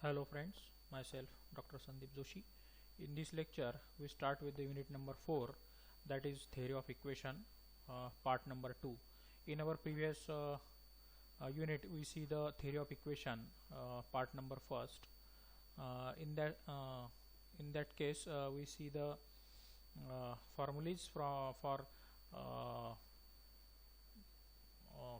Hello friends, myself Dr. Sandeep Joshi. In this lecture, we start with the unit number 4, that is theory of equation, part number 2. In our previous unit, we see the theory of equation, part number first. In that case, we see the formulas for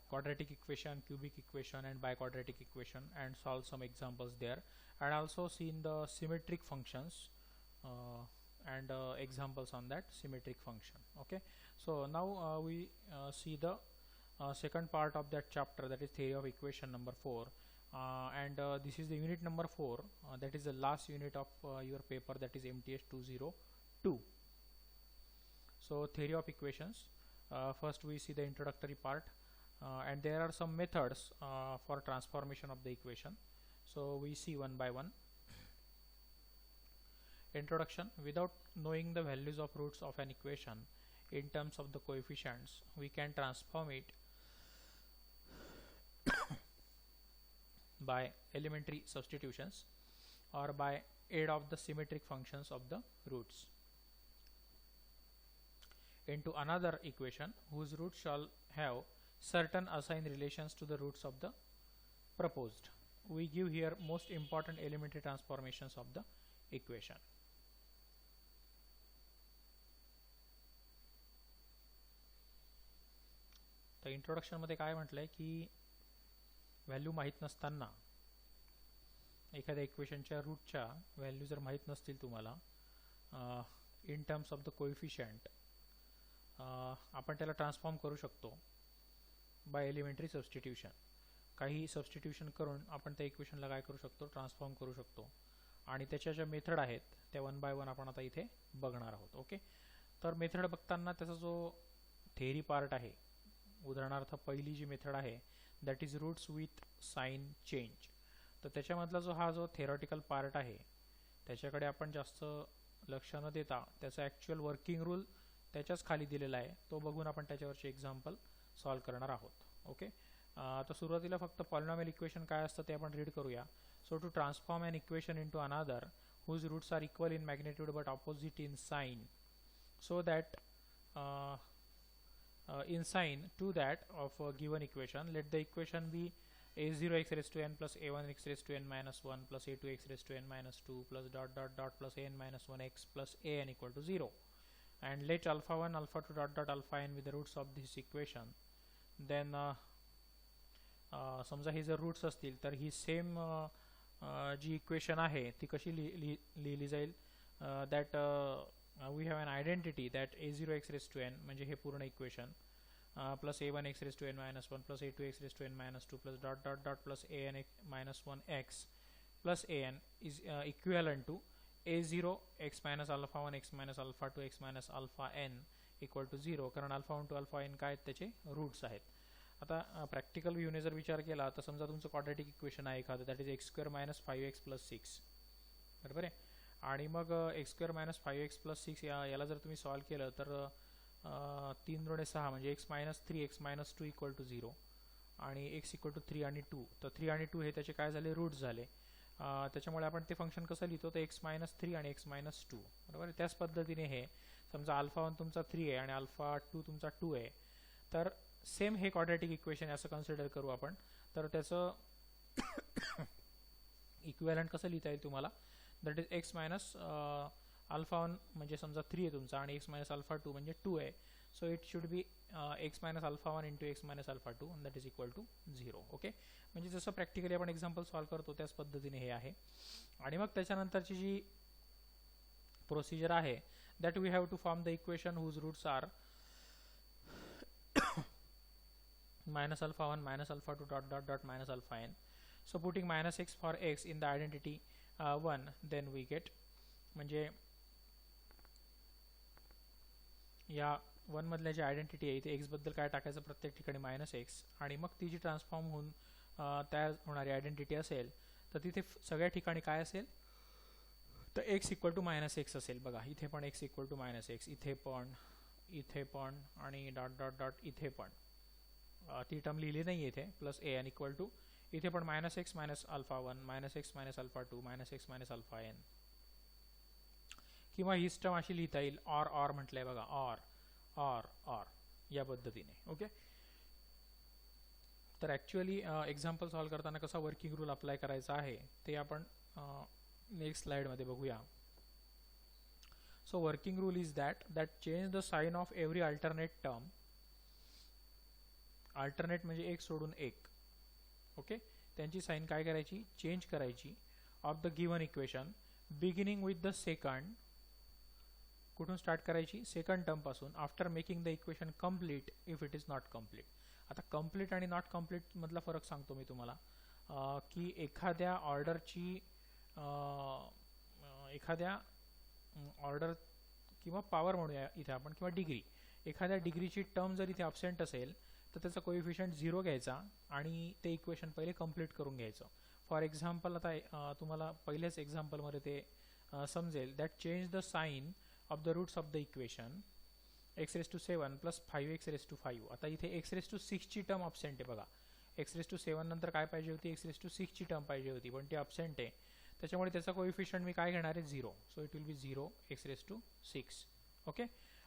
quadratic equation, cubic equation and biquadratic equation, and solve some examples there, and also seen the symmetric functions and examples on that symmetric function. Okay, so now we see the second part of that chapter, that is theory of equation number 4, and this is the unit number 4, that is the last unit of your paper, that is MTS 202. So theory of equations, first we see the introductory part. And there are some methods for transformation of the equation, so we see one by one. Introduction: without knowing the values of roots of an equation in terms of the coefficients, we can transform it by elementary substitutions or by aid of the symmetric functions of the roots into another equation whose roots shall have certain assigned relations to the roots of the proposed. We give here most important elementary transformations of the equation. तर introduction मध्ये काय म्हटलंय की value माहित नसताना एखाद्या इक्वेशनच्या रूटच्या value जर माहित नसतील तुम्हाला in terms of the coefficient आपण त्याला ट्रान्सफॉर्म करू शकतो बाय एलिमेंटरी सबस्टिट्यूशन. काही सबस्टिट्यूशन करून आपण त्या इक्वेशनला काय करू शकतो, ट्रान्सफॉर्म करू शकतो, आणि त्याच्या ज्या मेथड आहेत त्या वन बाय वन आपण आता इथे बघणार आहोत. ओके, तर मेथड बघताना त्याचा जो थेअरी पार्ट आहे, उदाहरणार्थ पहिली जी मेथड आहे that is roots with sign change, तर त्याच्यामधला जो थेरॉटिकल पार्ट आहे त्याच्याकडे आपण जास्त लक्ष न देता त्याचा ॲक्च्युअल वर्किंग रूल त्याच्याच खाली दिलेला आहे, तो बघून आपण त्याच्यावरचे एक्झाम्पल सॉल्व करणार आहोत. ओके, तर सुरुवातीला फक्त पॉलिनॉमियल इक्वेशन काय असतं ते आपण रीड करूया. So to transform an equation into another whose roots are equal in magnitude but opposite in sign, so that in sign to that of a given equation, let the equation be a0 x raised to n plus a1 x raised to n minus 1 plus a2 x raised to n minus 2 plus dot dot dot plus an minus 1 x plus an equal to 0, and let alpha 1 alpha 2 dot dot alpha n with the roots of this equation. Then समजा हे जर roots असतील तर ही same जी equation आहे ती कशी लिहिली जाईल, that we have an identity that a0 x raised to n म्हणजे हे पूर्ण equation plus a1 x raised to n minus 1 plus a2 x raised to n minus 2 plus dot dot dot plus an minus 1 x plus an is equivalent to a0 x minus alpha 1 x minus alpha 2 x minus alpha n equal to 0, कारण alpha 1 to alpha n काय त्याचे roots आहेत. आता practical व्ह्यूने जर विचार केला तर समजा तुमचं क्वाड्रॅटिक इक्वेशन आहे एखादं, that is x square minus 5x plus 6, बरोबर आहे, आणि मग x square minus 5x plus 6 याला जर तुम्ही सॉल्व केलं तर 3 दुणे 6 म्हणजे x minus 3 x minus 2 equal to 0, आणि x इक्वल टू 3 आणि 2, तर 3 आणि 2 हे त्याचे काय झाले, रूट्स झाले. त्याच्यामुळे आपण ते फंक्शन कसं लिहितो, तर x मायनस 3 आणि x मायनस 2, बरोबर. त्याच पद्धतीने हे समजा अल्फा 1 तुमचा 3 आहे आणि अल्फा 2 तुमचा 2 आहे, तर सेम हे क्वाड्रॅटिक इक्वेशन असं कन्सिडर करू आपण. तर त्याचं इक्विव्हॅलंट कसं लिहिता येईल तुम्हाला, that is x minus alpha 1 म्हणजे समजा 3 आहे तुमचा आणि एक्स मायनस अल्फा 2 म्हणजे 2 आहे, so it should be x minus alpha 1 into x minus alpha 2 that is equal to 0. Okay, म्हणजे जसं प्रॅक्टिकली आपण एक्झाम्पल सॉल्व करतो त्याच पद्धतीने हे आहे. आणि मग त्याच्यानंतरची जी प्रोसिजर आहे that we have to form the equation whose roots are minus alpha 1 minus alpha 2 dot dot dot minus alpha n. So putting minus x for x in the identity 1, then we get, म्हणजे या 1 मधल्या जी identity आहे इथे x बद्दल काय टाकायचं, प्रत्येक ठिकाणी मायनस x, आणि मग ती जी ट्रान्सफॉर्म होऊन तयार होणारी आयडेंटिटी असेल तर तिथे सगळ्या ठिकाणी काय असेल, तर x equal to minus x असेल. बघा इथे पण x equal to minus x, इथे पण आणि डॉट डॉट डॉट इथे पण ती टर्म लिहिली नाही इथे, plus a n equal to इथे पण minus x minus alpha 1 minus x minus alpha 2 minus x minus alpha n, किंवा ही टर्म अशी लिहिता येईल ऑर म्हटलंय बघा, ऑर या पद्धतीने. ओके, तर ॲक्च्युअली एक्झाम्पल सॉल्व करताना कसा वर्किंग रूल अप्लाय करायचा आहे ते आपण नेक्स्ट स्लाइडमध्ये बघूया. So working rule is that change the sign of every alternate term, alternate म्हणजे एक सोडून एक. ओके, त्यांची साइन काय करायची, चेंज करायची of the given equation beginning with the second. कुठून स्टार्ट करायची, सेकंड टर्म पासून, after making the equation complete if it is not complete. आता कम्प्लीट आणि नॉट कम्प्लीट मधला फरक सांगतो मी तुम्हाला, की एखाद्या ऑर्डरची एखाद्या ऑर्डर किंवा पॉवर म्हणूया इथे आपण, किंवा डिग्री, एखाद्या डिग्रीची टर्म जर इथे अब्सेंट असेल तर त्याचा कोएफिशियंट 0 घ्यायचा आणि ते इक्वेशन पहिले कंप्लीट करून घ्यायचं. फॉर एक्झाम्पल आता तुम्हाला पहिल्याच एक्झाम्पलमध्ये ते समजेल that change the sign of the roots of the equation x raised to 7 plus 5x raised to 5. आता इथे x raised to 6 ची टर्म अब्सेंट आहे बघा, x raised to 7 नंतर काय पाहिजे होती, x raised to 6 ची टर्म पाहिजे होती, पण ती अब्सेंट आहे. त्याच्यामुळे त्याचा कोएफिशियंट मी काय घेणार आहे, 0. So it will be 0 x raised to 6. Okay,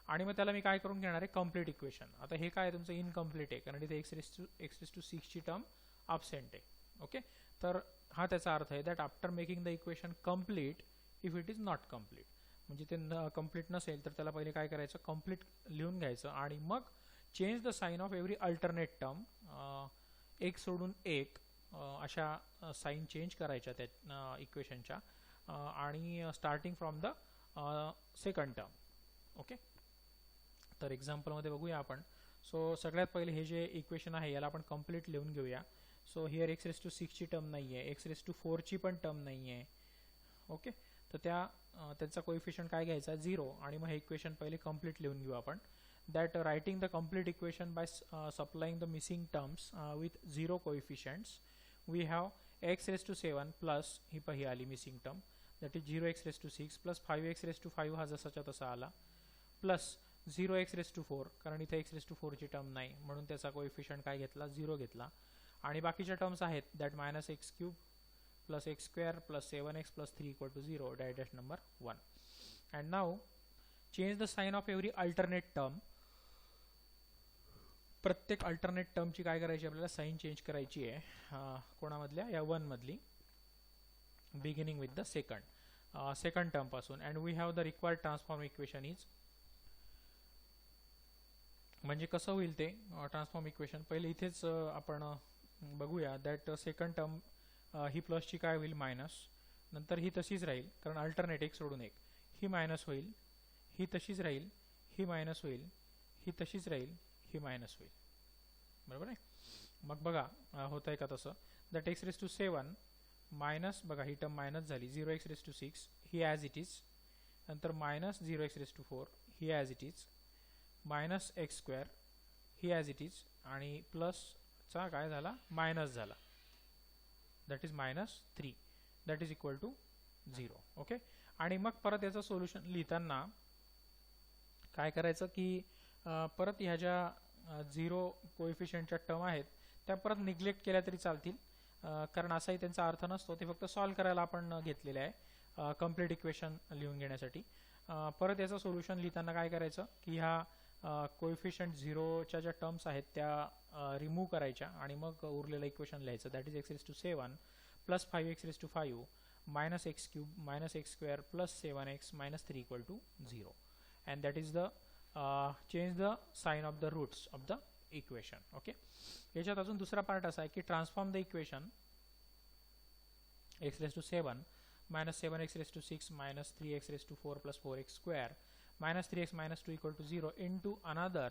आणि मग त्याला मी काय करून घेणार आहे, कंप्लीट इक्वेशन. आता हे काय तुमचं इनकम्प्लीट आहे, कारण इथे x raised to 6 ची टर्म अब्सेंट आहे. ओके, तर हा त्याचा अर्थ आहे that after making the equation complete if it is not complete, म्हणजे ते कंप्लीट नसेल तर त्याला पहिले काय करायचं, कंप्लीट लिहून घ्यायचं आणि मग change the sign of every alternate term, एक सोडून एक अशा साइन चेंज करायच्या त्या इक्वेशनच्या, आणि starting from the second term. Okay, तर एक्झाम्पलमध्ये बघूया आपण. सो सगळ्यात पहिले हे जे इक्वेशन आहे याला आपण कंप्लीट लिहून घेऊया. So here x raised to 6 ची टर्म नाही आहे, x raised to 4 ची पण टर्म नाही आहे. ओके, तर त्याचा कोएफिशियंट काय घ्यायचा, 0, आणि मग हे इक्वेशन पहिले कंप्लीट लिहून घेऊ आपण. That writing the complete equation by supplying the missing terms with 0 coefficients we have x raised to 7 plus ही आली missing term, that is 0x raised to 6 plus 5x raised to 5 हा जसाच्या तसा आला, प्लस 0x raised to 4, कारण इथे x raised to 4 ची term नाही म्हणून त्याचा कोएफिशियंट काय घेतला, 0 घेतला. आणि बाकीच्या टर्म्स आहेत that minus x cube plus x square plus 7x plus 3 equal to 0, dash number 1. And now change the sign of every alternate term. प्रत्येक अल्टरनेट टर्मची काय करायची आपल्याला, साइन चेंज करायची आहे. कोणामधल्या, या 1 मधली, beginning with the second term पासून. And we have the required transform equation is, म्हणजे कसं होईल ते ट्रान्सफॉर्म इक्वेशन, पहिले इथेच आपण बघूया दॅट सेकंड टर्म ही प्लसची काय होईल, मायनस, नंतर ही तशीच राहील कारण अल्टरनेट एक सोडून एक, ही मायनस होईल, ही तशीच राहील, ही मायनस होईल, ही तशीच राहील, ही मायनस होईल. बरोबर आहे. मग बघा होत आहे का तसं, that x raised to 7 minus, बघा ही टर्म मायनस झाली, 0x raised to 6 ही ॲज इट इज, नंतर मायनस 0x raised to 4 ही as it is, minus x square ही ॲज इट इज, आणि प्लसचा काय झाला, मायनस झाला, that is minus 3, that is equal to 0. Okay, आणि मग परत याचं सोल्युशन लिहिताना काय करायचं की परत ह्या ज्या 0 कोएफिशियंटच्या टर्म आहेत त्या परत निग्लेक्ट केल्या तरी चालतील, कारण असाही त्यांचा अर्थ नसतो, ते फक्त सॉल्व करायला आपण घेतलेले आहे कंप्लीट इक्वेशन लिहून घेण्यासाठी. परत याचं सोल्युशन लिहिताना काय करायचं की ह्या कोएफिशियंट 0च्या ज्या टर्म्स आहेत त्या रिमूव्ह करायच्या आणि मग उरलेलं इक्वेशन लिहायचं, that is x raised to 7 plus 5x raised to 5 minus x cube minus x square plus 7x minus 3 equal to 0, and that is the change the sign of the roots of the equation. Okay, याच्यात अजून दुसरा part असा आहे की transform the equation x raised to 7 minus 7x raised to 6 minus 3x raised to 4 plus 4x square minus 3x minus 2 equal to 0 into another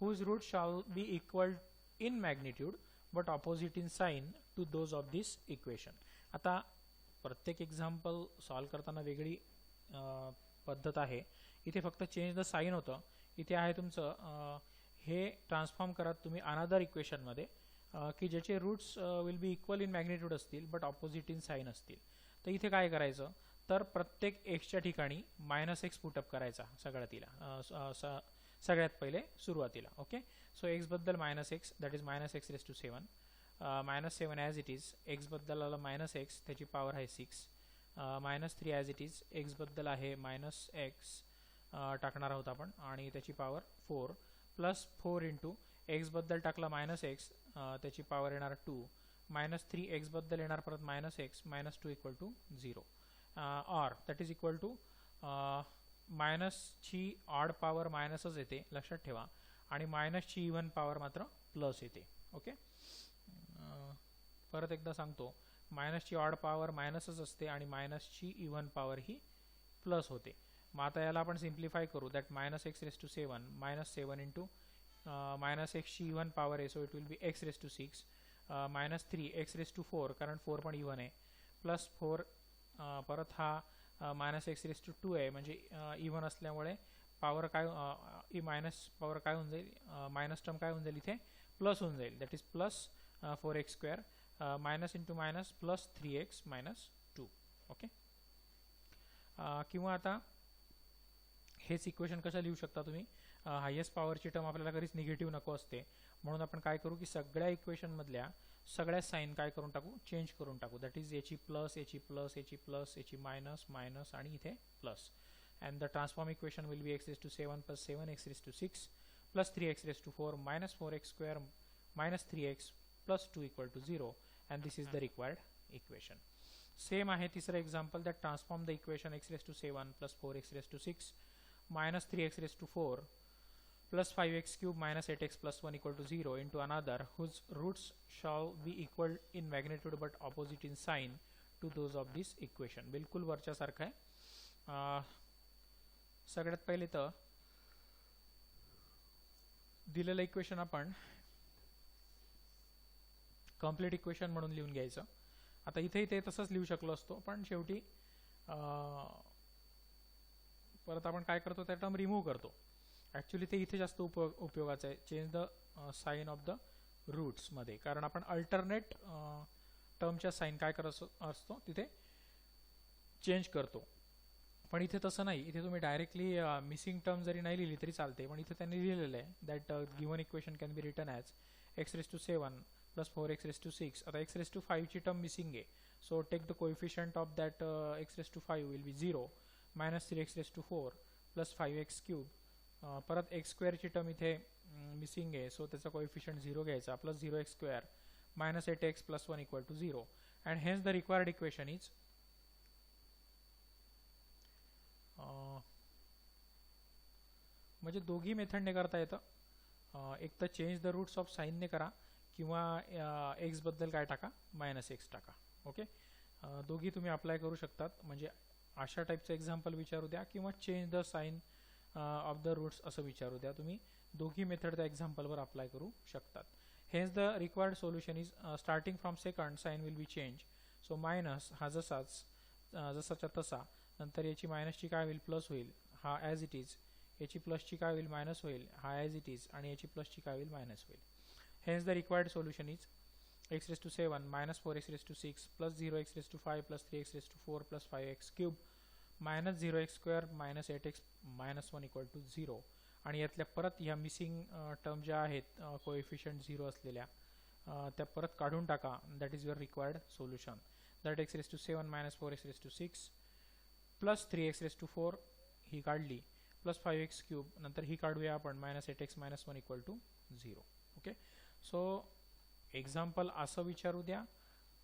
whose roots shall be equal in magnitude but opposite in sign to those of this equation. आता प्रत्येक example solve करताना वेगळी पद्धत आहे. इथे फक्त change the sign होतं, इथे आहे तुमचं हे ट्रान्सफॉर्म करत तुम्ही अनदर इक्वेशनमध्ये की ज्याचे roots will be equal in magnitude असतील बट ऑपोजिट इन साइन असतील. तर इथे काय करायचं तर प्रत्येक एक्सच्या ठिकाणी मायनस एक्स पुटअप करायचा सगळ्यात पहिले सुरुवातीला. ओके, सो एक्स बद्दल minus x, that is minus x raise to 7, -7 as it is, एक्सबद्दल आलं -x, त्याची पॉवर आहे 6, -3 ॲज इट इज, एक्सबद्दल आहे -x टाकणार आहोत आपण आणि त्याची पॉवर 4, प्लस 4 इंटू एक्सबद्दल टाकला -x, त्याची पॉवर येणार 2, -3 एक्सबद्दल येणार परत -x, -2 equal to 0, or that is equal to मायनसची ऑड पॉवर मायनसच येते लक्षात ठेवा, आणि मायनसची इव्हन पॉवर मात्र प्लस येते. ओके, परत एकदा सांगतो, मायनसची ऑड पॉवर मायनसच असते आणि मायनसची इव्हन पॉवर ही प्लस होते. मग आता याला आपण सिम्प्लिफाय करू, दॅट -x⁻7 -7 इंटू -x ची इव्हन पॉवर आहे, so it will be x⁻6, -3 x⁻4 कारण 4 पण इव्हन आहे, प्लस 4 परत हा -x⁻2 आहे, म्हणजे इव्हन असल्यामुळे पॉवर काय मायनस पॉवर काय होऊन जाईल, मायनस टर्म काय होऊन जाईल इथे प्लस होऊन जाईल, that is plus 4x², minus into minus plus 3x -2. Okay, किंवा आता हेच इक्वेशन कसं लिहू शकता तुम्ही, हायेस्ट पॉवरची टर्म आपल्याला कधीच निगेटिव्ह नको असते, म्हणून आपण काय करू की सगळ्या इक्वेशन मधल्या सगळ्या साइन काय करून टाकू, चेंज करून टाकू, दॅट इज याची प्लस, याची प्लस, याची प्लस, याची मायनस, मायनस आणि इथे plus, and the transform equation will be x⁻7 + 7x⁻6 + 3x⁻4 -4x² -3x + 2 = 0, and this is the required equation. Same आहे तिसरं example, that transform the equation x⁻7 + 4x⁻6 -3x⁻4 + 5x³ -8x + 1 = 0 into another whose roots shall be equal in magnitude but opposite in sign to those of this equation. बिलकुल वरच्या सारखं आहे. सगळ्यात पहिले तर दिलेलं इक्वेशन आपण कंप्लीट इक्वेशन म्हणून लिहून घ्यायचं. आता इथे ते तसंच लिहू शकलो असतो, पण शेवटी परत आपण काय करतो, त्या टर्म रिमूव्ह करतो. ॲक्च्युली ते इथे जास्त उपयोगाचं आहे, change the sign of the roots मध्ये, कारण आपण अल्टरनेट टर्मच्या साइन काय करत असतो तिथे चेंज करतो. पण इथे तसं नाही, इथे तुम्ही डायरेक्टली मिसिंग टर्म जरी नाही लिहिली तरी चालते, पण इथे त्यांनी लिहिलेलं आहे that given equation can be written as x⁻7 + 4x⁻6. आता x⁻5 ची टर्म मिसिंग आहे, so take the coefficient of that x⁻5 will be 0, -3x⁻4 + 5x³. परत x² ची टर्म इथे मिसिंग आहे, सो त्याचा कोएफिशिएंट 0 घ्यायचा, plus 0x² -8x + 1 = 0, and hence the required equation is म्हणजे दोघी मेथडने करता येतं. एक तर चेंज द रूट्स ऑफ साइनने करा, किंवा एक्स बद्दल काय टाका, -x टाका. ओके, दोघी तुम्ही अप्लाय करू शकतात. म्हणजे अशा टाईपचं एक्झाम्पल विचारू द्या किंवा change the sign of the roots असं विचारू द्या, तुम्ही दोघी मेथड त्या एक्झाम्पलवर अप्लाय करू शकतात. Hence the required solution is starting from second sign will be change, so minus हा जसाच्या तसा, नंतर याची मायनसची काय होईल, प्लस होईल, हा ॲज इट इज, याची प्लसची काय होईल, मायनस होईल, हा ॲज इट इज, आणि याची प्लसची काय होईल, मायनस होईल. Hence the required solution is x⁻7 -4x⁻6 + 0x⁻5 + 3x⁻4 + 5x³ -0x² -8x -1 = 0, आणि यातल्या परत ह्या मिसिंग टर्म ज्या आहेत कोएफिशिएंट 0 असलेल्या त्या परत काढून टाका, that is your required solution, that x⁻7 -4x⁻6 + 3x⁻4 ही काढली, प्लस 5x³ नंतर ही काढूया आपण, -8x -1 = 0. ओके, सो एक्झाम्पल असं विचारू द्या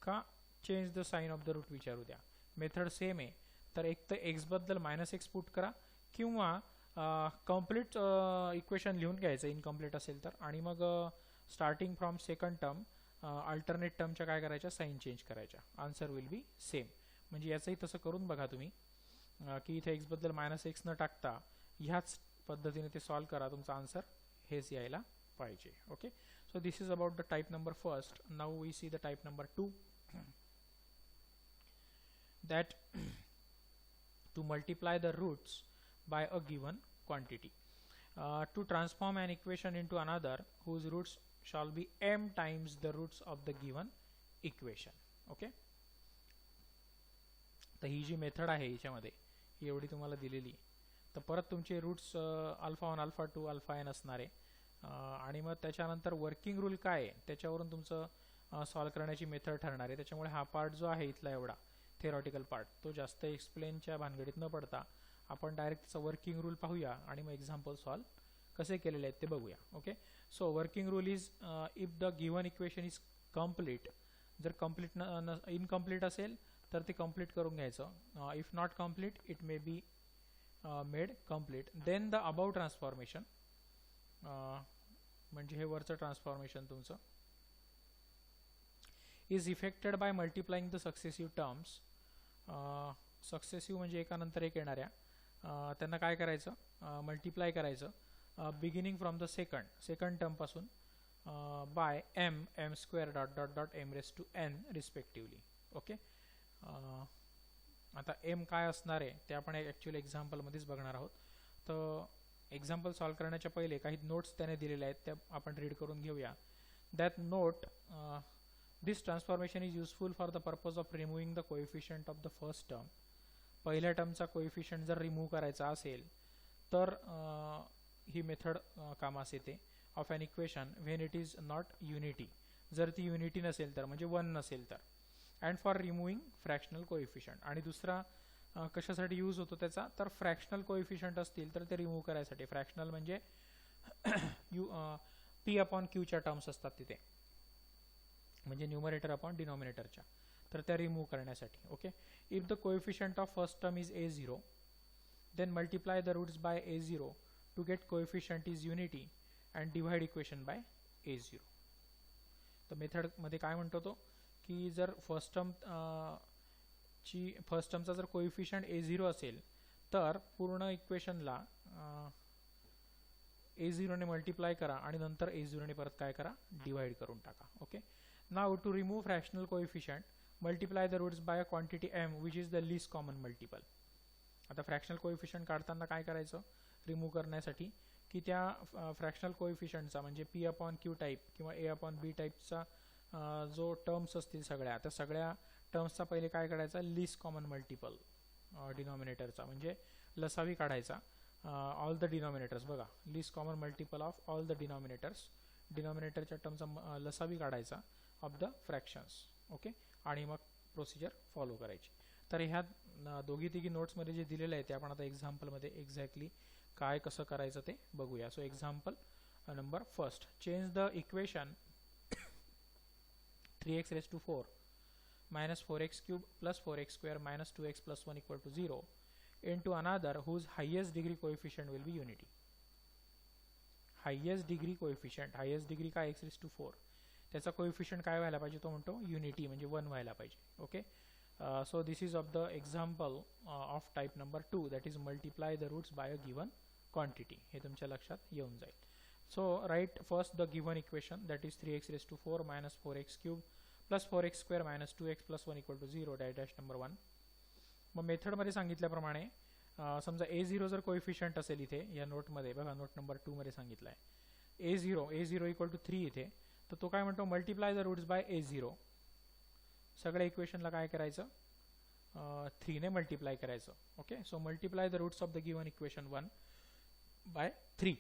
का change the sign of the root विचारू द्या, मेथड सेम आहे, तर एक तर x बद्दल -x पुट करा, किंवा कंप्लीट इक्वेशन लिहून घ्यायचं इनकम्प्लीट असेल तर, आणि मग starting from second term alternate टर्मच्या काय करायच्या, साइन चेंज करायच्या, आन्सर विल बी सेम. म्हणजे याचंही तसं करून बघा तुम्ही, की इथे x बद्दल -x न टाकता ह्याच पद्धतीने ते सॉल्व करा, तुमचा आन्सर हेच यायला पाहिजे. Okay, so this is about the type number first. Now we see the type number 2, that to multiply the roots by a given quantity, to transform an equation into another whose roots shall be m times the roots of the given equation. Okay, तर ही जी method आहे याच्यामध्ये ही एवढी तुम्हाला दिलेली, तर परत तुमचे roots α1 α2 αn असणार आहे, आणि मग त्याच्यानंतर वर्किंग रूल काय आहे त्याच्यावरून तुमचं सॉल्व करण्याची मेथड ठरणार आहे. त्याच्यामुळे हा पार्ट जो आहे इथला एवढा थेरॉटिकल पार्ट तो जास्त एक्सप्लेनच्या भानगडीत न पडता आपण डायरेक्ट त्याचा वर्किंग रूल पाहूया आणि मग एक्झाम्पल सॉल्व कसे केलेले आहेत ते बघूया. Okay, so working rule is if the given equation is complete, जर कम्प्लीट इनकम्प्लीट असेल तर ते कम्प्लीट करून घ्यायचं. If not complete it may be made complete. Then the above transformation, म्हणजे हे वरचं ट्रान्सफॉर्मेशन तुमचं, is effected by multiplying the successive terms. Successive म्हणजे एकानंतर एक येणाऱ्या, त्यांना काय करायचं, मल्टिप्लाय करायचं beginning from the second term पासून by M square dot dot dot M raise to n respectively. Okay, आता एम काय असणार आहे ते आपण ॲक्च्युअली एक्झाम्पलमध्येच बघणार आहोत. तर एक्झाम्पल सॉल्व करण्याच्या पहिले काही नोट्स त्याने दिलेल्या आहेत त्या आपण रीड करून घेऊया. That note, this transformation is useful for the purpose of removing the coefficient of the first term. पहिल्या टर्मचा कोएफिशियंट जर रिमूव्ह करायचा असेल तर ही मेथड कामास येते. Of an equation when it is not unity, जर ती युनिटी नसेल तर, म्हणजे 1 नसेल तर. And for removing fractional coefficient, आणि दुसरा कशासाठी यूज होतो त्याचा, तर फ्रॅक्शनल कोएफिशियंट असतील तर ते रिमूव्ह करायसाठी. फ्रॅक्शनल म्हणजे पी अपॉन क्यूच्या टर्म्स असतात तिथे, म्हणजे न्यूमरेटर अपॉन डिनॉमिनेटरच्या, तर त्या रिमूव्ह करण्यासाठी. Okay, if the coefficient of first term is a0 then multiply the roots by a0 to get coefficient is unity and divide equation by a0. तर method मध्ये काय म्हणतो तो की जर फर्स्ट टर्मचा जर कोएफिशियंट a0 असेल तर पूर्ण इक्वेशनला a0 ने मल्टिप्लाय करा आणि नंतर a0 ने परत काय करा, डिवाइड करून टाका. Okay, now to remove fractional coefficient multiply the roots by a quantity m which is the least common multiple. आता फ्रॅक्शनल कोएफिशियंट काढताना काय करायचं, रिमूव्ह करण्यासाठी की त्या फ्रॅक्शनल कोएफिशियंटचा म्हणजे पी अपॉन क्यू टाईप किंवा ए अपॉन बी टाईपचा जो टर्म्स असतील सगळ्या, त्या सगळ्या टर्म्सचा पहिले काय काढायचा, लीस्ट कॉमन मल्टिपल डिनॉमिनेटरचा, म्हणजे लसावी काढायचा. ऑल द डिनॉमिनेटर्स बघा, least common multiple of all the denominators, डिनॉमिनेटरच्या टर्मचा लसावी काढायचा ऑफ द फ्रॅक्शन्स. ओके, आणि मग प्रोसिजर फॉलो करायची. तर ह्या दोघी तिघी नोट्समध्ये जे दिलेलं आहे ते आपण आता एक्झाम्पलमध्ये एक्झॅक्टली काय कसं करायचं ते बघूया. So example number first, change the equation 3x raised to 4 minus 4x cube plus 4x square minus 2x plus 1 equal to 0 into another whose highest degree coefficient will be unity. Highest degree coefficient, highest degree काय x raised to 4, त्याचा coefficient काय व्हायला पाहिजे, तो म्हणतो unity म्हणजे 1 व्हायला पाहिजे. Okay, so this is of the example of type number 2, that is multiply the roots by a given quantity. हे तुमच्या लक्षात येऊन जाईल. So write first the given equation, that is 3x raised to 4 minus 4x cube plus 4x square minus 2x plus 1 equal to 0 dash number 1. मग मेथडमध्ये सांगितल्याप्रमाणे समजा a0 जर कोएफिशियंट असेल इथे या नोटमध्ये बघा, नोट नंबर 2 मध्ये सांगितलं आहे a0 इक्वल टू 3 इथे, तर तो काय म्हणतो, multiply the roots bye a0. सगळ्या इक्वेशनला काय करायचं, 3 ने मल्टिप्लाय करायचं. Okay, so multiply the roots of the given equation 1 by 3.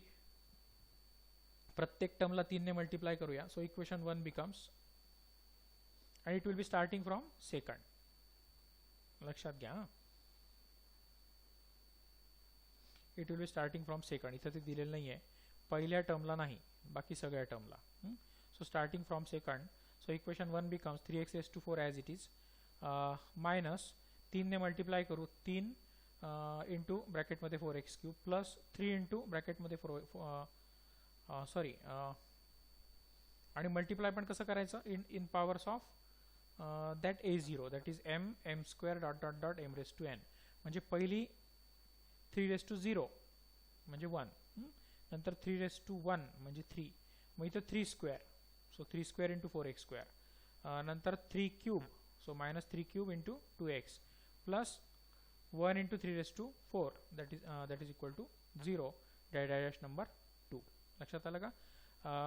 प्रत्येक टर्मला 3 ने मल्टिप्लाय करूया. सो इक्वेशन 1 बिकम्स, आणि it will be starting from second. लक्षात घ्या, it will be starting from second. इथं ते दिलेलं नाही आहे, पहिल्या टर्मला नाही, बाकी सगळ्या टर्मला. So starting from second, so equation 1 becomes 3x raised to 4 as it is minus 3 ने मल्टिप्लाय करू, 3 इंटू ब्रॅकेट मध्ये 4x cube plus 3 into bracket मध्ये सॉरी, आणि मल्टिप्लाय पण कसं करायचं, in powers of that a0, that is m square dot dot dot m raise to n. म्हणजे पहिली 3 रेस टू 0 म्हणजे 1, नंतर 3 रेस टू 1 म्हणजे 3, मग इथं 3 square, so 3 square into 4x square, नंतर 3 cube, so minus 3 cube into 2x plus 1 into 3 raised to 4, that is equal to 0 dash number 2. लक्षात आलं का?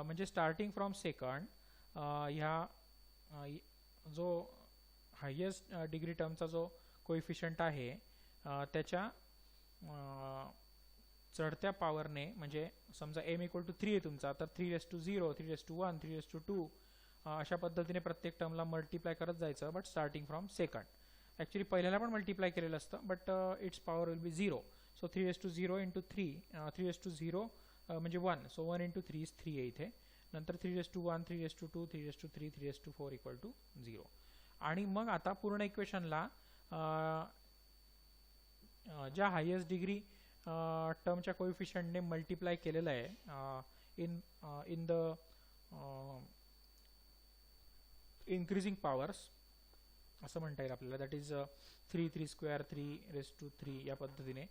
म्हणजे स्टार्टिंग फ्रॉम सेकंड ह्या जो हायेस्ट डिग्री टर्मचा जो कोएफिशियंट आहे त्याच्या चढत्या पॉवरने, म्हणजे समजा m इक्वल टू 3 आहे तुमचा, तर 3 raise to 0, 3 raise to 1, 3 raise to 2 अशा पद्धतीने प्रत्येक टर्मला मल्टिप्लाय करत जायचं, but starting from second. Actually पहिल्याला पण मल्टिप्लाय केलेलं असतं, but its power will be 0. So 3⁻0 into 3 म्हणजे 1. सो 1 इंटू 3 इज 3 आहे इथे. नंतर 3⁻1 3⁻2 3⁻3 3⁻4 इक्वल टू 0. आणि मग आता पूर्ण इक्वेशनला ज्या हायेस्ट डिग्री टर्मच्या कोएफिशियंटने मल्टिप्लाय केलेलं आहे इन द इन्क्रीजिंग पॉवर्स असं म्हणता येईल आपल्याला, दॅट इज 3 3 स्क्वेअर 3⁻3 या पद्धतीने.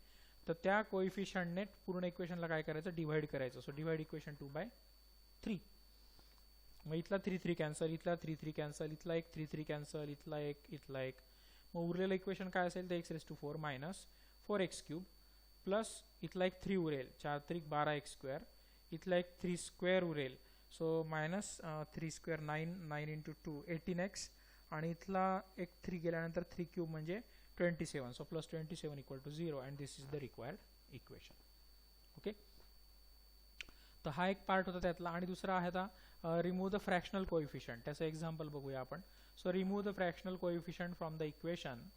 तर त्या कोएफिशियंटने पूर्ण इक्वेशनला काय करायचं, डिवाइड करायचं. So divide equation 2/3. मग इथला 3 3 कॅन्सल, इथला 3 3 कॅन्सल, इथला एक 3 3 कॅन्सल, इथला एक. मग उरलेलं इक्वेशन काय असेल, तर x⁴ मायनस 4x³ प्लस इथला एक 3 उरेल, 4 3 12 x². इथला एक 3 स्क्वेअर उरेल, so minus 3 square 9 9 into 2 18x. आणि इथला एक 3 गेल्यानंतर 3³ म्हणजे 27. So plus 27 equal to 0 and this is the required equation. Okay, तर हा एक पार्ट होता त्यातला. आणि दुसरा आहे आता रिमूव्ह द फ्रॅक्शनल कोएफिशियंट. त्याचं एक्झाम्पल बघूया आपण. So remove the fractional coefficient from the equation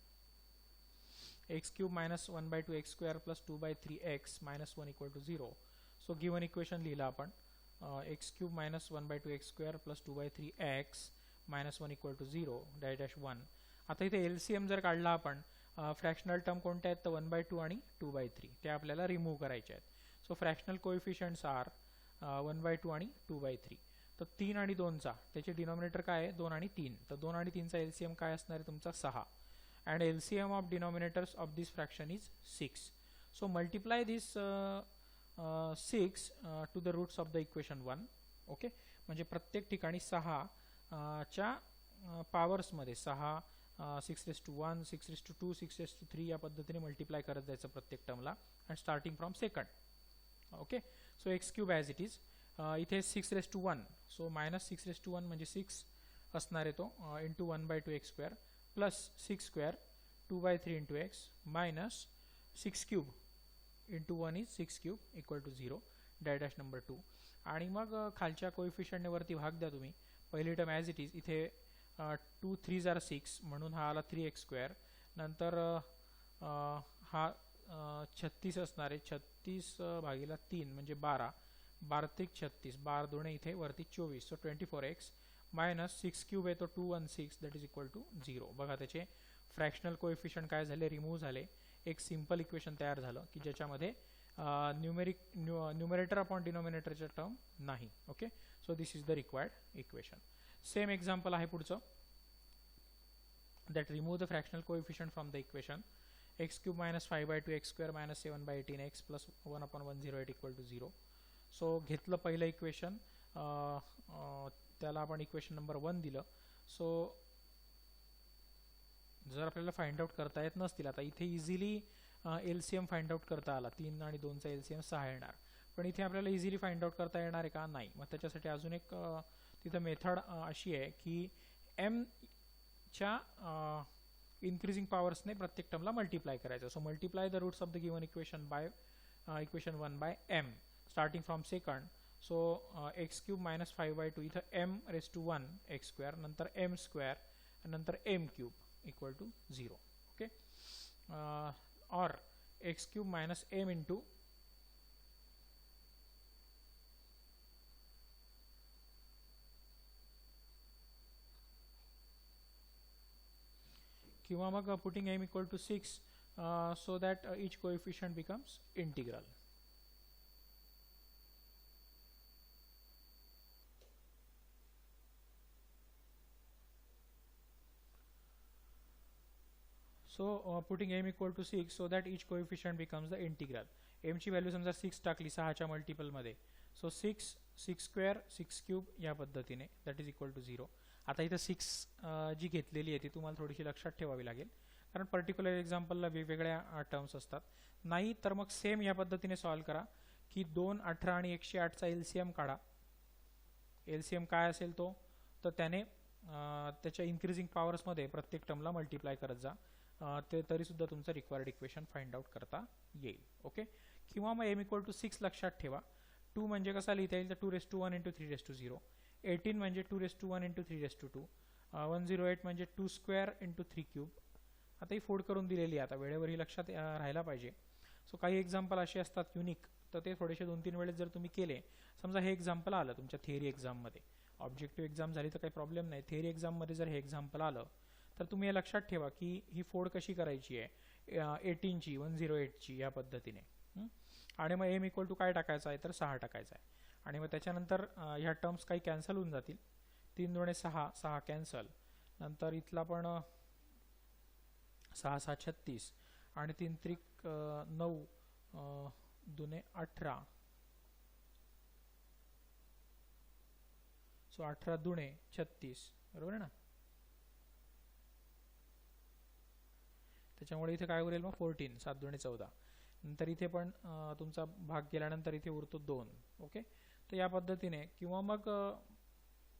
x³ minus 1/2 x² plus 2/3x minus 1 equal to 0. So given equation लिहिला आपण x³ minus 1/2 x² plus 2/3x minus 1 equal to 0 dash 1. आता इथे LCM जर काढला आपण, फ्रॅक्शनल टर्म कोणत्या आहेत, तर 1/2 आणि 2/3 ते आपल्याला रिमूव्ह करायचे आहेत. सो फ्रॅक्शनल कोएफिशियंट्स आर 1/2 आणि 2/3. तर 3 आणि 2चा त्याचे डिनॉमिनेटर काय आहे, 2 आणि 3. तर 2 आणि 3चा LCM काय असणार आहे तुमचा 6. and LCM of denominators of this fraction is 6. So multiply this 6 to the roots of the equation 1. Okay, म्हणजे प्रत्येक ठिकाणी 6 च्या पॉवर्स मध्ये 6 6⁻1 6⁻2 6⁻3 या पद्धतीने मल्टिप्लाय करत जायचं प्रत्येक टर्मला, and starting from second. Okay, so x³ as it is. इथे 6⁻1, सो मायनस 6⁻1 म्हणजे 6 असणार आहे तो, into 1/2 x² plus 6 square 2/3 into x minus 6³ into 1 is 6³ equal to 0 dash number 2. आणि मग खालच्या कोएफिशियंटने वरती भाग द्या तुम्ही. पहिली टर्म ॲज इट इज, इथे 2 3 are 6 म्हणून हा आला 3x². नंतर हा 36 असणार आहे, 36 भागीला 3 म्हणजे 12 12 3 36 12 दोणे इथे वरती 24. सो 24x मायनस 6³ आहे तो 216 दॅट इज इक्वल टू 0. बघा त्याचे फ्रॅक्शनल कोएफिशियंट काय झाले, रिमूव्ह झाले. एक सिंपल इक्वेशन तयार झालं की ज्याच्यामध्ये न्यूमरेटर अपॉन डिनॉमिनेटरच्या टर्म नाही. Okay, so this is the required equation. Same example आहे पुढचं, that remove the fractional coefficient from the equation x³ minus 5/2 x² minus 7/18x plus 1/108 equal to 0. So घेतलं पहिलं इक्वेशन, त्याला आपण इक्वेशन नंबर 1 दिलं. So जर आपल्याला फाइंड आउट करता येत नसतील, आता इथे इझिली LCM फाइंड आउट करता आला, 3 आणि 2चा LCM 6 येणार. पण इथे आपल्याला इझिली फाइंड आउट करता येणार आहे का, नाही. मग त्याच्यासाठी अजून एक तिथं मेथड अशी आहे की m च्या इन्क्रीजिंग पॉवर्सने प्रत्येक टर्मला मल्टिप्लाय करायचं. So multiply the roots of the given equation by equation 1 by m starting from second. So x³ minus 5/2 इथं m⁻1 x², नंतर m² नंतर m³ इक्वल टू 0. ओके, और x³ minus m इंटू किंवा मग putting m equal to 6 so that each coefficient becomes integral. So putting m equal to 6 so that each coefficient becomes the integral. m ची value समजा 6 टाकली 6 च्या multiple मध्ये, so 6 6² 6³ या पद्धतीने दॅट इज इक्वल टू 0. आता इथं 6 जी घेतलेली आहे ती तुम्हाला थोडीशी लक्षात ठेवावी लागेल, कारण पर्टिक्युलर एक्झाम्पलला वेगवेगळ्या टर्म्स असतात. नाही तर मग सेम या पद्धतीने सॉल्व करा की 2 18 आणि 108 चा LCM काढा. LCM काय असेल तो, तर त्याने त्याच्या इन्क्रीजिंग पॉवर्समध्ये प्रत्येक टर्मला मल्टिप्लाय करत जा, ते तरी सुद्धा तुमचं रिक्वायर्ड इक्वेशन फाइंड आउट करता येईल. ओके, किंवा मग m इक्वल टू 6 लक्षात ठेवा. 2 म्हणजे कसा लिहिता येईल, तर 2⁻1 इंटू 3⁻0. 18 म्हणजे 2^1 × 3^2, 108 म्हणजे 2² × 3³ आता ही फोड करून दिलेली आहे. आता वेळेवर ही लक्षात राहायला पाहिजे. सो काही एक्झाम्पल असे असतात युनिक, तर ते थोडेसे 2-3 वेळेस जर तुम्ही केले, समजा हे एक्झाम्पल आलं तुमच्या थिअरी एक्झाममध्ये, ऑब्जेक्टिव्ह एक्झाम झाली तर काही प्रॉब्लेम नाही, थिअरी एक्झाममध्ये जर हे एक्झाम्पल आलं तर तुम्ही हे लक्षात ठेवा की ही फोड कशी करायची आहे 18ची 108ची या पद्धतीने. आणि मग m इक्वल टू काय टाकायचं आहे तर 6 टाकायचं आहे. आणि मग त्याच्यानंतर ह्या टर्म्स काही कॅन्सल होऊन जातील, 3 दुणे 6, 6 कॅन्सल, नंतर इथला पण 6 6 36 आणि 3 त्रिक 9 दुने 18, सो 18 दुणे 36, बरोबर आहे ना. त्याच्यामुळे इथे काय उरेल मग 14, 7 दुणे 14, नंतर इथे पण तुमचा भाग गेल्यानंतर इथे उरतो 2. ओके, तर या पद्धतीने. किंवा मग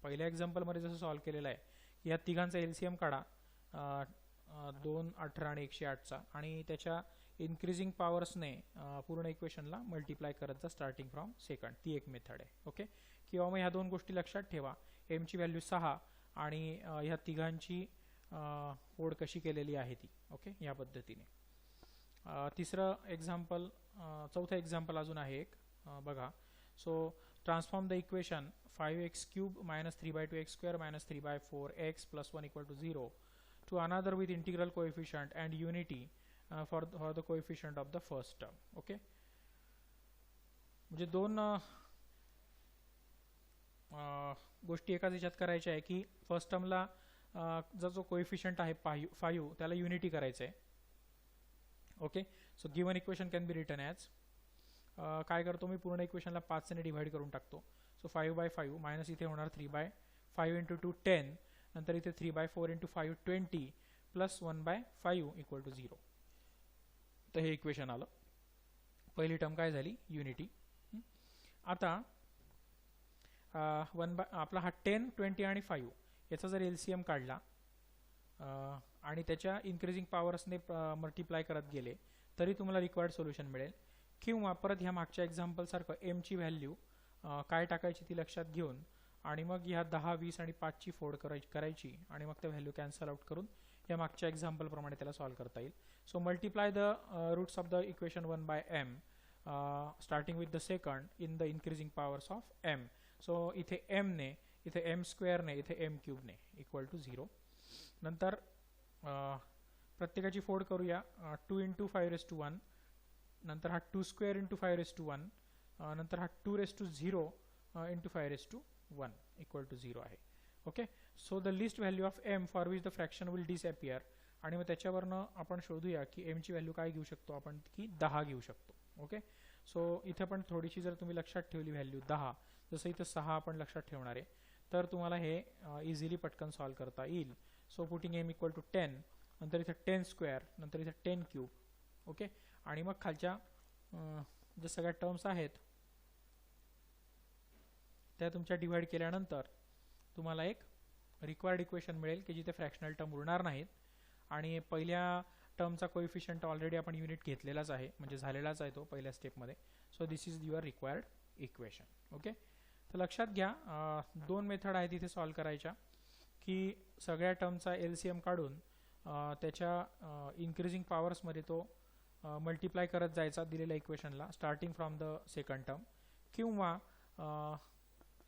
पहिल्या एक्झाम्पलमध्ये जसं सॉल्व्ह केलेलं आहे की या तिघांचा LCM काढा 2, 18 आणि 108चा, आणि त्याच्या इन्क्रीजिंग पॉवर्सने पूर्ण इक्वेशनला मल्टिप्लाय करत जा स्टार्टिंग फ्रॉम सेकंड, ती एक मेथड आहे. ओके, किंवा मग ह्या दोन गोष्टी लक्षात ठेवा, m ची व्हॅल्यू 6 आणि ह्या तिघांची फोड कशी केलेली आहे ती. ओके, या पद्धतीने. तिसरं एक्झाम्पल, चौथं एक्झाम्पल अजून आहे एक बघा. So transform the equation 5x³ - 3/2x² - 3/4x + 1 = 0 to another with integral coefficient and unity for the coefficient of the first term. Okay, म्हणजे दोन गोष्टी एकाच ह्याच्यात करायच्या आहे की फर्स्ट टर्मला जो कोएफिशियंट आहे 5 त्याला युनिटी करायचं आहे. Okay, so given equation can be written as, काय करतो मी पूर्ण इक्वेशनला 5 ने डिवाइड करून टाकतो. सो 5/5 मायनस इथे होणार 3/5 × 2 10, नंतर इथे 3/4 × 5 20 प्लस 1/5 = 0. तर हे इक्वेशन आलं. पहिली टर्म काय झाली युनिटी. आता आपला हा 10, 20 आणि 5 याचा जर LCM काढला आणि त्याच्या इन्क्रीजिंग पॉवर्सने मल्टिप्लाय करत गेले तरी तुम्हाला रिक्वायर्ड सोल्युशन मिळेल. किंवा परत ह्या मागच्या एक्झाम्पल सारखं m ची व्हॅल्यू काय टाकायची ती लक्षात घेऊन आणि मग ह्या 10, 20 आणि 5 ची फोड करायची आणि मग त्या व्हॅल्यू कॅन्सल आउट करून या मागच्या एक्झाम्पल प्रमाणे त्याला सॉल्व्ह करता येईल. So multiply the roots of the equation 1/m starting with the second in the increasing powers of m. सो इथे m ने, इथे m² ने, इथे m³ ने = 0. नंतर प्रत्येकाची फोड करूया. 2 × 5^1, नंतर हा 2² × 5^1, नंतर हा 2^0 × 5^1 = 0 आहे. Okay, so the list value of m for which the fraction will disappear. आणि मग त्याच्यावरनं आपण शोधूया की m ची व्हॅल्यू काय घेऊ शकतो आपण, की 10 घेऊ शकतो. ओके, सो इथे पण थोडीशी जर तुम्ही लक्षात ठेवली व्हॅल्यू 10, जसं इथं 6 आपण लक्षात ठेवणार आहे, तर तुम्हाला हे इझिली पटकन सॉल्व्ह करता येईल. सो पुटिंग m = 10, नंतर इथे 10², नंतर इथे 10³. ओके, आणि मग खालच्या ज्या सगळ्या टर्म्स आहेत त्या तुमच्या डिवाइड केल्यानंतर तुम्हाला एक रिक्वायर्ड इक्वेशन मिळेल की जिथे फ्रॅक्शनल टर्म उरणार नाहीत. आणि पहिल्या टर्मचा कोएफिशियंट ऑलरेडी आपण युनिट घेतलेलाच आहे, म्हणजे झालेलाच आहे तो पहिल्या स्टेपमध्ये. So this is your required equation. Okay, तर लक्षात घ्या दोन मेथड आहेत इथे सॉल्व्ह करायच्या, की सगळ्या टर्मचा LCM काढून त्याच्या इन्क्रीजिंग पॉवर्समध्ये तो मल्टिप्लाय करत जायचा दिलेल्या इक्वेशनला starting from the second term. किंवा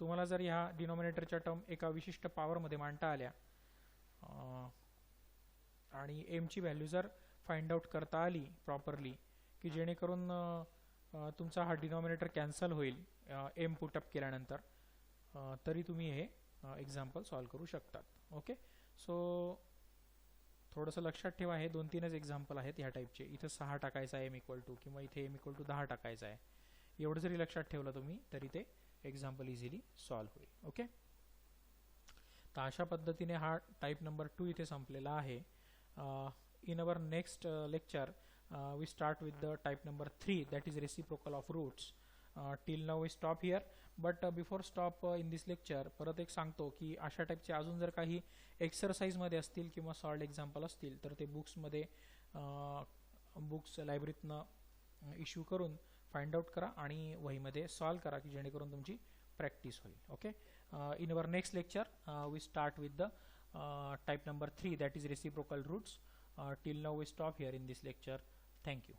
तुम्हाला जर ह्या डिनॉमिनेटरच्या टर्म एका विशिष्ट पॉवरमध्ये मांडता आल्या आणि m ची व्हॅल्यू जर फाइंड आउट करता आली प्रॉपरली, की जेणेकरून तुमचा हा डिनॉमिनेटर कॅन्सल होईल m पुटअप केल्यानंतर, तरी तुम्ही हे एक्झाम्पल सॉल्व्ह करू शकतात. ओके, सो थोडंसं लक्षात ठेवा, हे 2-3च एक्झाम्पल आहेत ह्या टाईपचे. इथं 6 टाकायचा आहे m = किंवा इथे m = 10 टाकायचा आहे. एवढं जरी लक्षात ठेवलं तुम्ही तरी ते एक्झाम्पल इझिली सॉल्व्ह होईल. ओके, तर अशा पद्धतीने हा टाईप नंबर 2 इथे संपलेला आहे. In our next lecture we start with the type number 3, that is reciprocal of roots. Till now we stop here, but before stop in this lecture परत एक सांगतो की अशा टाईपचे अजून जर काही एक्सरसाइजमध्ये असतील किंवा सॉल्ड एक्झाम्पल असतील तर ते बुक्समध्ये बुक्स लायब्ररीतनं इश्यू करून फाइंड आउट करा आणि वहीमध्ये सॉल्व्ह करा, की जेणेकरून तुमची प्रॅक्टिस होईल. Okay, In our next lecture we start with the type number 3, that is reciprocal roots. Till now we stop here in this lecture. Thank you.